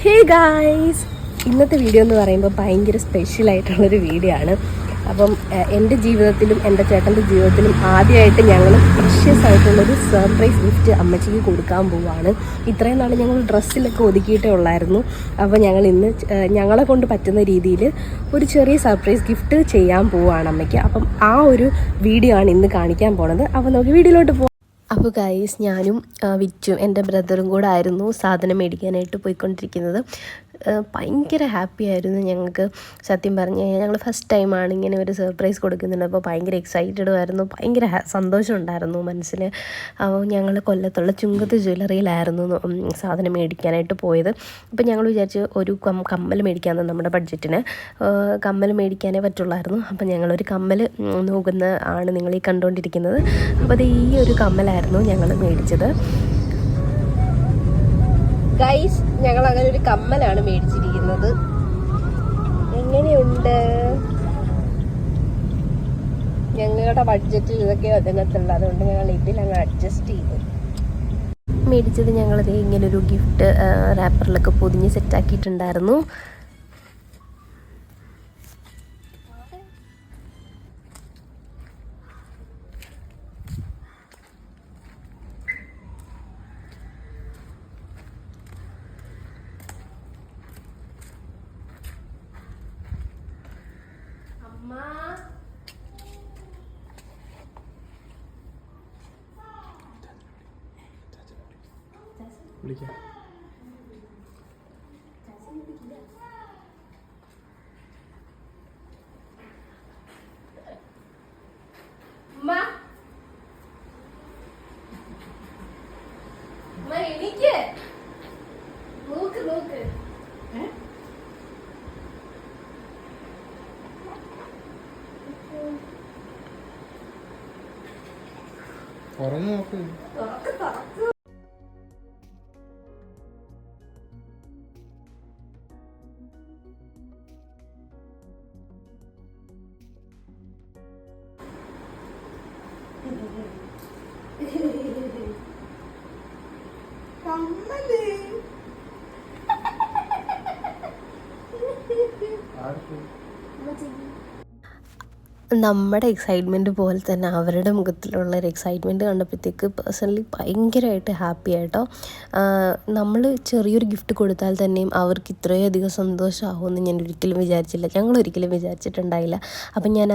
Hey guys, ഇന്നത്തെ video എന്ന് പറയുമ്പോൾ ഭയങ്കര സ്പെഷ്യലായിട്ടുള്ളൊരു വീഡിയോ ആണ്. അപ്പം എൻ്റെ ജീവിതത്തിലും എൻ്റെ ചേട്ടൻ്റെ ജീവിതത്തിലും ആദ്യമായിട്ട് ഞങ്ങൾ പ്രഷ്യസ് ആയിട്ടുള്ളൊരു സർപ്രൈസ് ഗിഫ്റ്റ് അമ്മച്ചിക്ക് കൊടുക്കാൻ പോവുകയാണ്. ഇത്രയും നാൾ ഞങ്ങൾ ഡ്രസ്സിലൊക്കെ ഒതുക്കിയിട്ടേ ഉള്ളായിരുന്നു. അപ്പോൾ ഞങ്ങൾ ഇന്ന് ഞങ്ങളെ കൊണ്ട് പറ്റുന്ന രീതിയിൽ ഒരു ചെറിയ സർപ്രൈസ് ഗിഫ്റ്റ് ചെയ്യാൻ പോവുകയാണ് അമ്മയ്ക്ക്. അപ്പം ആ ഒരു വീഡിയോ ആണ് ഇന്ന് കാണിക്കാൻ പോണത്. അപ്പോൾ നമുക്ക് വീഡിയോയിലോട്ട് പോകാം. അപ്പോൾ ഗൈസ്, ഞാനും വിച്ചും എൻ്റെ ബ്രദറും കൂടെ ആയിരുന്നു സാധനം മേടിക്കാനായിട്ട് പോയിക്കൊണ്ടിരിക്കുന്നത്. ഭയങ്കര ഹാപ്പി ആയിരുന്നു ഞങ്ങൾക്ക്. സത്യം പറഞ്ഞു കഴിഞ്ഞാൽ ഞങ്ങൾ ഫസ്റ്റ് ടൈമാണ് ഇങ്ങനെ ഒരു സർപ്രൈസ് കൊടുക്കുന്നുണ്ട്. അപ്പോൾ ഭയങ്കര എക്സൈറ്റഡും ആയിരുന്നു, ഭയങ്കര സന്തോഷം ഉണ്ടായിരുന്നു മനസ്സിൽ. അപ്പോൾ ഞങ്ങൾ കൊല്ലത്തുള്ള ചുങ്കത്ത് ജ്വല്ലറിയിലായിരുന്നു സാധനം മേടിക്കാനായിട്ട് പോയത്. അപ്പോൾ ഞങ്ങൾ വിചാരിച്ച് ഒരു കമ്മൽ മേടിക്കാമെന്ന്, നമ്മുടെ ബഡ്ജറ്റിന് കമ്മൽ മേടിക്കാനേ പറ്റുള്ളായിരുന്നു. അപ്പോൾ ഞങ്ങളൊരു കമ്മൽ നോക്കുന്ന ആണ് നിങ്ങൾ ഈ കണ്ടുകൊണ്ടിരിക്കുന്നത്. അപ്പോൾ അത് ഈ ഒരു കമ്മലായിരുന്നു ഞങ്ങൾ മേടിച്ചത്. ഗൈസ്, ഞങ്ങൾ അങ്ങനെ ഒരു കമ്മലാണ് മേടിച്ചിരിക്കുന്നത്. എങ്ങനെയുണ്ട്? ഞങ്ങളുടെ ബഡ്ജറ്റിൽ ഇതൊക്കെ ഒതുങ്ങത്തുള്ളൂ, അതുകൊണ്ട് ഞങ്ങൾ ഇതിലങ്ങ് അഡ്ജസ്റ്റ് ചെയ്തു. മേടിച്ചത് ഞങ്ങളത് ഇങ്ങനൊരു ഗിഫ്റ്റ് റാപ്പറിലൊക്കെ പൊതിഞ്ഞ് സെറ്റാക്കിയിട്ടുണ്ടായിരുന്നു. വിളിക്കാം. എനിക്ക് നോക്ക് നോക്ക് തുറന്നു നോക്ക്. കമ്മല് നമ്മുടെ എക്സൈറ്റ്മെൻറ്റ് പോലെ തന്നെ അവരുടെ മുഖത്തിലുള്ള ഒരു എക്സൈറ്റ്മെൻറ്റ് കണ്ടപ്പോഴത്തേക്ക് പേഴ്സണലി ഭയങ്കരമായിട്ട് ഹാപ്പി ആയിട്ടോ. നമ്മൾ ചെറിയൊരു ഗിഫ്റ്റ് കൊടുത്താൽ തന്നെയും അവർക്ക് ഇത്രയധികം സന്തോഷമാകുമെന്ന് ഞാൻ ഒരിക്കലും വിചാരിച്ചില്ല, ഞങ്ങളൊരിക്കലും വിചാരിച്ചിട്ടുണ്ടായില്ല. അപ്പം ഞാൻ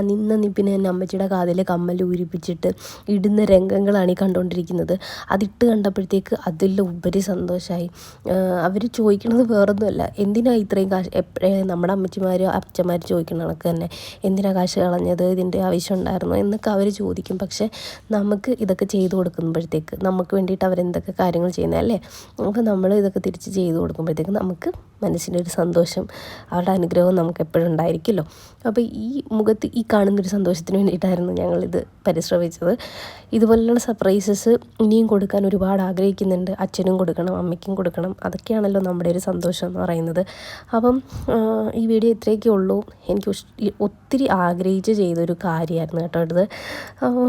നിപ്പിന് തന്നെ അമ്മച്ചിയുടെ കാതിൽ കമ്മൽ ഊരിപ്പിച്ചിട്ട് ഇടുന്ന രംഗങ്ങളാണ് ഈ കണ്ടുകൊണ്ടിരിക്കുന്നത്. അതിട്ട് കണ്ടപ്പോഴത്തേക്ക് അതിലുപരി സന്തോഷമായി. അവർ ചോദിക്കുന്നത് വേറൊന്നുമല്ല, എന്തിനാണ് ഇത്രയും കാശ്, നമ്മുടെ അമ്മച്ചിമാരും അച്ഛന്മാർ ചോദിക്കുന്ന കണക്ക് തന്നെ, എന്തിനാണ് കാശ് കളഞ്ഞത്, ഇതിൻ്റെ ആവശ്യം ഉണ്ടായിരുന്നോ എന്നൊക്കെ അവർ ചോദിക്കും. പക്ഷേ നമുക്ക് ഇതൊക്കെ ചെയ്തു കൊടുക്കുമ്പോഴത്തേക്ക്, നമുക്ക് വേണ്ടിയിട്ട് അവരെന്തൊക്കെ കാര്യങ്ങൾ ചെയ്യുന്നതല്ലേ, അപ്പോൾ നമ്മൾ ഇതൊക്കെ തിരിച്ച് ചെയ്തു കൊടുക്കുമ്പോഴത്തേക്ക് നമുക്ക് മനസ്സിൻ്റെ ഒരു സന്തോഷം, അവരുടെ അനുഗ്രഹവും നമുക്ക് എപ്പോഴും ഉണ്ടായിരിക്കുമല്ലോ. അപ്പോൾ ഈ മുഖത്ത് ഈ കാണുന്നൊരു സന്തോഷത്തിന് വേണ്ടിയിട്ടായിരുന്നു ഞങ്ങളിത് പരിശ്രമിച്ചത്. ഇതുപോലുള്ള സർപ്രൈസസ് ഇനിയും കൊടുക്കാൻ ഒരുപാട് ആഗ്രഹിക്കുന്നുണ്ട്. അച്ഛനും കൊടുക്കണം, അമ്മയ്ക്കും കൊടുക്കണം, അതൊക്കെയാണല്ലോ നമ്മുടെ ഒരു സന്തോഷം എന്ന് പറയുന്നത്. അപ്പം ഈ വീഡിയോ ഇത്രയൊക്കെ ഉള്ളൂ. എനിക്ക് ഒത്തിരി ആഗ്രഹിച്ച് ചെയ്തൊരു കാര്യമായിരുന്നു കേട്ടോ ഇത്. അപ്പോൾ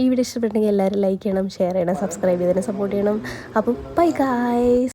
ഈ വീഡിയോ ഇഷ്ടപ്പെട്ടെങ്കിൽ എല്ലാവരും ലൈക്ക് ചെയ്യണം, ഷെയർ ചെയ്യണം, സബ്സ്ക്രൈബ് ചെയ്തതിനെ സപ്പോർട്ട് ചെയ്യണം. അപ്പം ബൈ ഗായ്സ്.